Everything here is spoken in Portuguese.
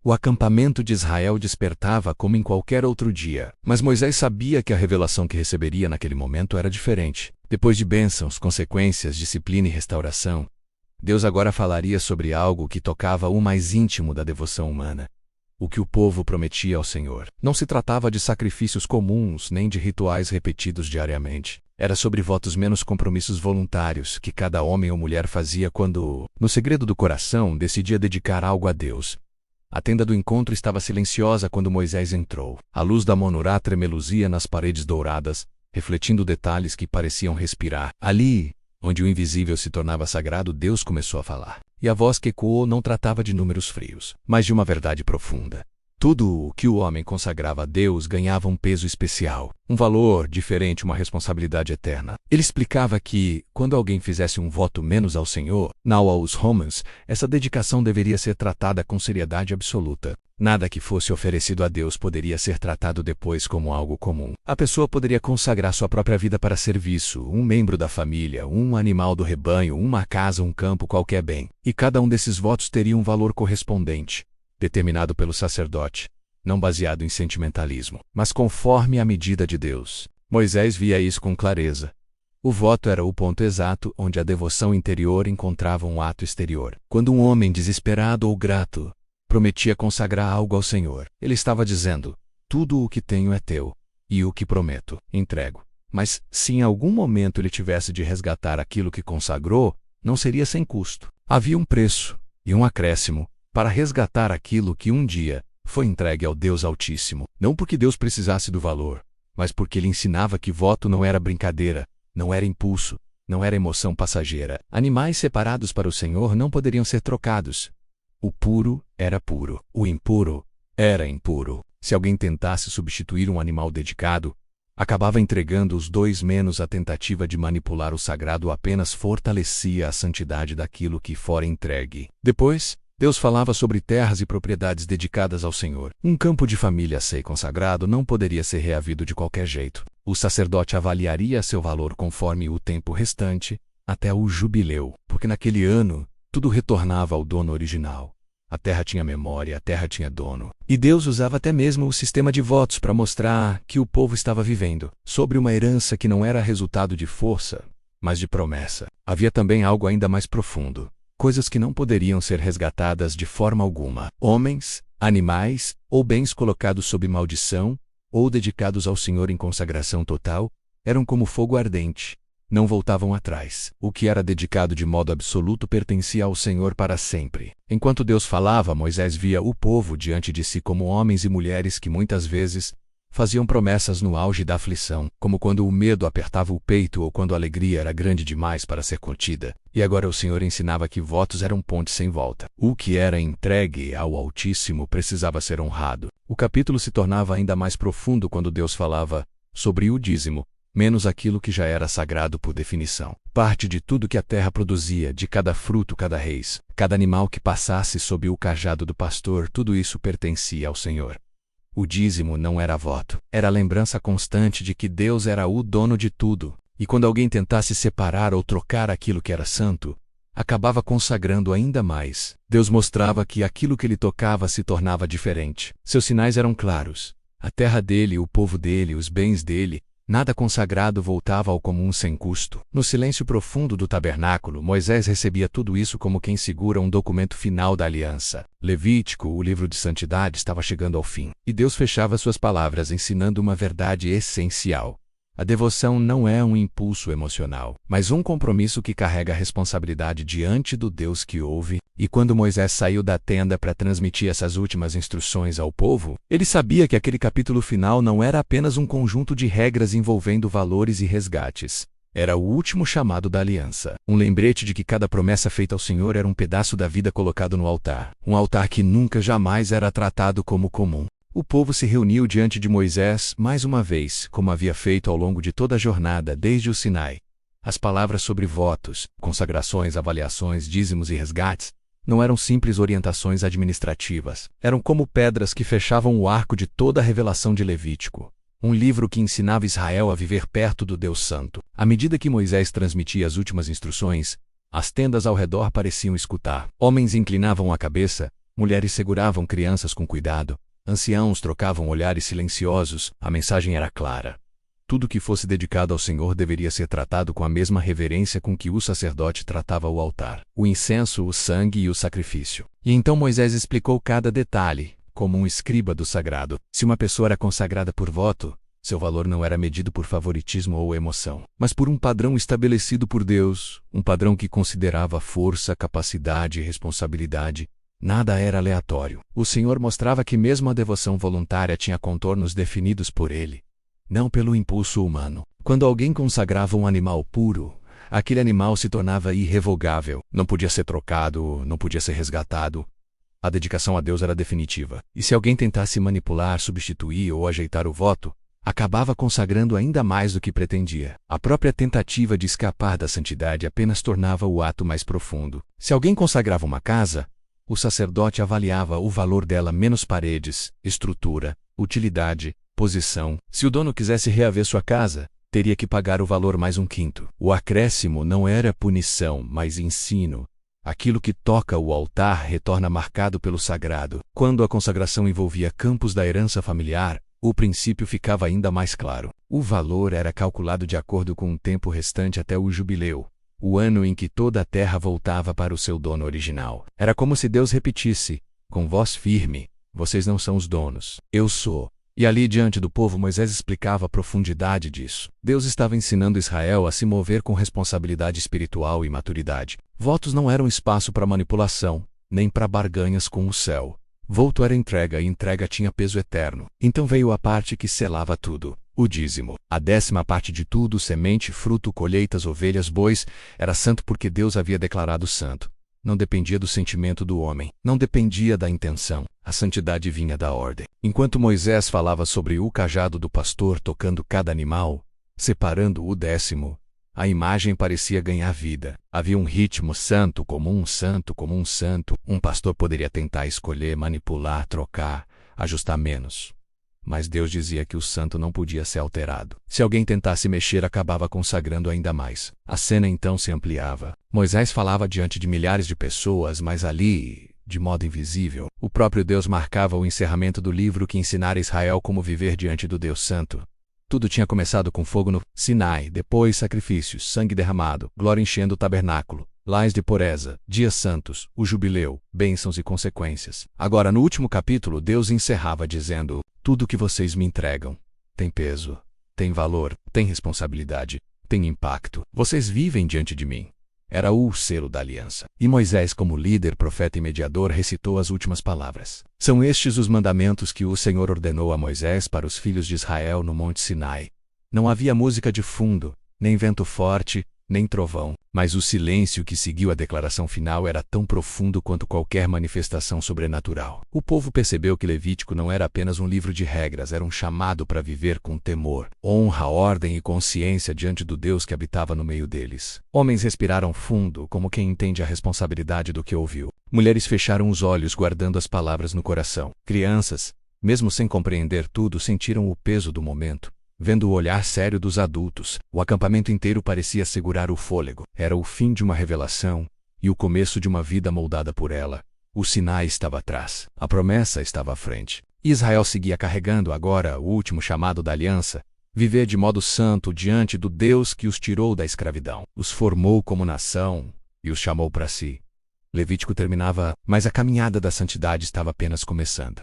O acampamento de Israel despertava como em qualquer outro dia. Mas Moisés sabia que a revelação que receberia naquele momento era diferente. Depois de bênçãos, consequências, disciplina e restauração, Deus agora falaria sobre algo que tocava o mais íntimo da devoção humana. O que o povo prometia ao Senhor. Não se tratava de sacrifícios comuns, nem de rituais repetidos diariamente. Era sobre votos menos compromissos voluntários que cada homem ou mulher fazia quando, no segredo do coração, decidia dedicar algo a Deus. A tenda do encontro estava silenciosa quando Moisés entrou. A luz da menorá tremeluzia nas paredes douradas, refletindo detalhes que pareciam respirar. Ali, onde o invisível se tornava sagrado, Deus começou a falar. E a voz que ecoou não tratava de números frios, mas de uma verdade profunda. Tudo o que o homem consagrava a Deus ganhava um peso especial, um valor diferente, uma responsabilidade eterna. Ele explicava que, quando alguém fizesse um voto menos ao Senhor, não aos homens, essa dedicação deveria ser tratada com seriedade absoluta. Nada que fosse oferecido a Deus poderia ser tratado depois como algo comum. A pessoa poderia consagrar sua própria vida para serviço, um membro da família, um animal do rebanho, uma casa, um campo, qualquer bem. E cada um desses votos teria um valor correspondente, determinado pelo sacerdote, não baseado em sentimentalismo, mas conforme a medida de Deus. Moisés via isso com clareza. O voto era o ponto exato onde a devoção interior encontrava um ato exterior. Quando um homem desesperado ou grato prometia consagrar algo ao Senhor, ele estava dizendo: tudo o que tenho é teu, e o que prometo, entrego. Mas, se em algum momento ele tivesse de resgatar aquilo que consagrou, não seria sem custo. Havia um preço e um acréscimo para resgatar aquilo que um dia foi entregue ao Deus Altíssimo. Não porque Deus precisasse do valor, mas porque ele ensinava que voto não era brincadeira, não era impulso, não era emoção passageira. Animais separados para o Senhor não poderiam ser trocados. O puro era puro, o impuro era impuro. Se alguém tentasse substituir um animal dedicado, acabava entregando os dois, menos a tentativa de manipular o sagrado apenas fortalecia a santidade daquilo que fora entregue. Depois, Deus falava sobre terras e propriedades dedicadas ao Senhor. Um campo de família consagrado não poderia ser reavido de qualquer jeito. O sacerdote avaliaria seu valor conforme o tempo restante, até o jubileu, porque naquele ano, tudo retornava ao dono original. A terra tinha memória, a terra tinha dono. E Deus usava até mesmo o sistema de votos para mostrar que o povo estava vivendo sobre uma herança que não era resultado de força, mas de promessa. Havia também algo ainda mais profundo. Coisas que não poderiam ser resgatadas de forma alguma. Homens, animais ou bens colocados sob maldição ou dedicados ao Senhor em consagração total, eram como fogo ardente. Não voltavam atrás. O que era dedicado de modo absoluto pertencia ao Senhor para sempre. Enquanto Deus falava, Moisés via o povo diante de si como homens e mulheres que muitas vezes faziam promessas no auge da aflição, como quando o medo apertava o peito ou quando a alegria era grande demais para ser contida. E agora o Senhor ensinava que votos eram pontes sem volta. O que era entregue ao Altíssimo precisava ser honrado. O capítulo se tornava ainda mais profundo quando Deus falava sobre o dízimo, menos aquilo que já era sagrado por definição. Parte de tudo que a terra produzia, de cada fruto, cada raiz, cada animal que passasse sob o cajado do pastor, tudo isso pertencia ao Senhor. O dízimo não era voto, era a lembrança constante de que Deus era o dono de tudo, e quando alguém tentasse separar ou trocar aquilo que era santo, acabava consagrando ainda mais. Deus mostrava que aquilo que ele tocava se tornava diferente. Seus sinais eram claros. A terra dele, o povo dele, os bens dele, nada consagrado voltava ao comum sem custo. No silêncio profundo do tabernáculo, Moisés recebia tudo isso como quem segura um documento final da aliança. Levítico, o livro de santidade, estava chegando ao fim. E Deus fechava suas palavras ensinando uma verdade essencial. A devoção não é um impulso emocional, mas um compromisso que carrega a responsabilidade diante do Deus que ouve. E quando Moisés saiu da tenda para transmitir essas últimas instruções ao povo, ele sabia que aquele capítulo final não era apenas um conjunto de regras envolvendo valores e resgates. Era o último chamado da aliança. Um lembrete de que cada promessa feita ao Senhor era um pedaço da vida colocado no altar. Um altar que nunca jamais era tratado como comum. O povo se reuniu diante de Moisés mais uma vez, como havia feito ao longo de toda a jornada, desde o Sinai. As palavras sobre votos, consagrações, avaliações, dízimos e resgates não eram simples orientações administrativas. Eram como pedras que fechavam o arco de toda a revelação de Levítico. Um livro que ensinava Israel a viver perto do Deus Santo. À medida que Moisés transmitia as últimas instruções, as tendas ao redor pareciam escutar. Homens inclinavam a cabeça, Mulheres seguravam crianças com cuidado, anciãos trocavam olhares silenciosos, a mensagem era clara. Tudo que fosse dedicado ao Senhor deveria ser tratado com a mesma reverência com que o sacerdote tratava o altar, o incenso, o sangue e o sacrifício. E então Moisés explicou cada detalhe, como um escriba do sagrado. Se uma pessoa era consagrada por voto, seu valor não era medido por favoritismo ou emoção, mas por um padrão estabelecido por Deus, um padrão que considerava força, capacidade e responsabilidade. Nada era aleatório. O Senhor mostrava que mesmo a devoção voluntária tinha contornos definidos por Ele, não pelo impulso humano. Quando alguém consagrava um animal puro, aquele animal se tornava irrevogável. Não podia ser trocado, não podia ser resgatado. A dedicação a Deus era definitiva. E se alguém tentasse manipular, substituir ou ajeitar o voto, acabava consagrando ainda mais do que pretendia. A própria tentativa de escapar da santidade apenas tornava o ato mais profundo. Se alguém consagrava uma casa, o sacerdote avaliava o valor dela menos paredes, estrutura, utilidade, posição. Se o dono quisesse reaver sua casa, teria que pagar o valor mais um quinto. O acréscimo não era punição, mas ensino. Aquilo que toca o altar retorna marcado pelo sagrado. Quando a consagração envolvia campos da herança familiar, o princípio ficava ainda mais claro. O valor era calculado de acordo com o tempo restante até o jubileu, o ano em que toda a terra voltava para o seu dono original. Era como se Deus repetisse, com voz firme: vocês não são os donos, eu sou. E ali diante do povo Moisés explicava a profundidade disso. Deus estava ensinando Israel a se mover com responsabilidade espiritual e maturidade. Votos não eram espaço para manipulação, nem para barganhas com o céu. Voto era entrega e entrega tinha peso eterno. Então veio a parte que selava tudo, o dízimo. A 10ª parte de tudo, semente, fruto, colheitas, ovelhas, bois, era santo porque Deus havia declarado santo. Não dependia do sentimento do homem, não dependia da intenção. A santidade vinha da ordem. Enquanto Moisés falava sobre o cajado do pastor tocando cada animal, separando o 10º, a imagem parecia ganhar vida. Havia um ritmo santo como um santo como um santo. Um pastor poderia tentar escolher, manipular, trocar, ajustar menos. Mas Deus dizia que o santo não podia ser alterado. Se alguém tentasse mexer, acabava consagrando ainda mais. A cena então se ampliava. Moisés falava diante de milhares de pessoas, mas ali, de modo invisível, o próprio Deus marcava o encerramento do livro que ensinara Israel como viver diante do Deus Santo. Tudo tinha começado com fogo no Sinai, depois sacrifícios, sangue derramado, glória enchendo o tabernáculo, lais de pureza, dias santos, o jubileu, bênçãos e consequências. Agora, no último capítulo, Deus encerrava dizendo: tudo que vocês me entregam tem peso, tem valor, tem responsabilidade, tem impacto. Vocês vivem diante de mim. Era o selo da aliança. E Moisés, como líder, profeta e mediador, recitou as últimas palavras. São estes os mandamentos que o Senhor ordenou a Moisés para os filhos de Israel no Monte Sinai. Não havia música de fundo, nem vento forte, nem trovão, mas o silêncio que seguiu a declaração final era tão profundo quanto qualquer manifestação sobrenatural. O povo percebeu que Levítico não era apenas um livro de regras, era um chamado para viver com temor, honra, ordem e consciência diante do Deus que habitava no meio deles. Homens respiraram fundo, como quem entende a responsabilidade do que ouviu. Mulheres fecharam os olhos, guardando as palavras no coração. Crianças, mesmo sem compreender tudo, sentiram o peso do momento. Vendo o olhar sério dos adultos, o acampamento inteiro parecia segurar o fôlego. Era o fim de uma revelação e o começo de uma vida moldada por ela. O Sinai estava atrás, a promessa estava à frente. Israel seguia carregando agora o último chamado da aliança: viver de modo santo diante do Deus que os tirou da escravidão, os formou como nação e os chamou para si. Levítico terminava, mas a caminhada da santidade estava apenas começando.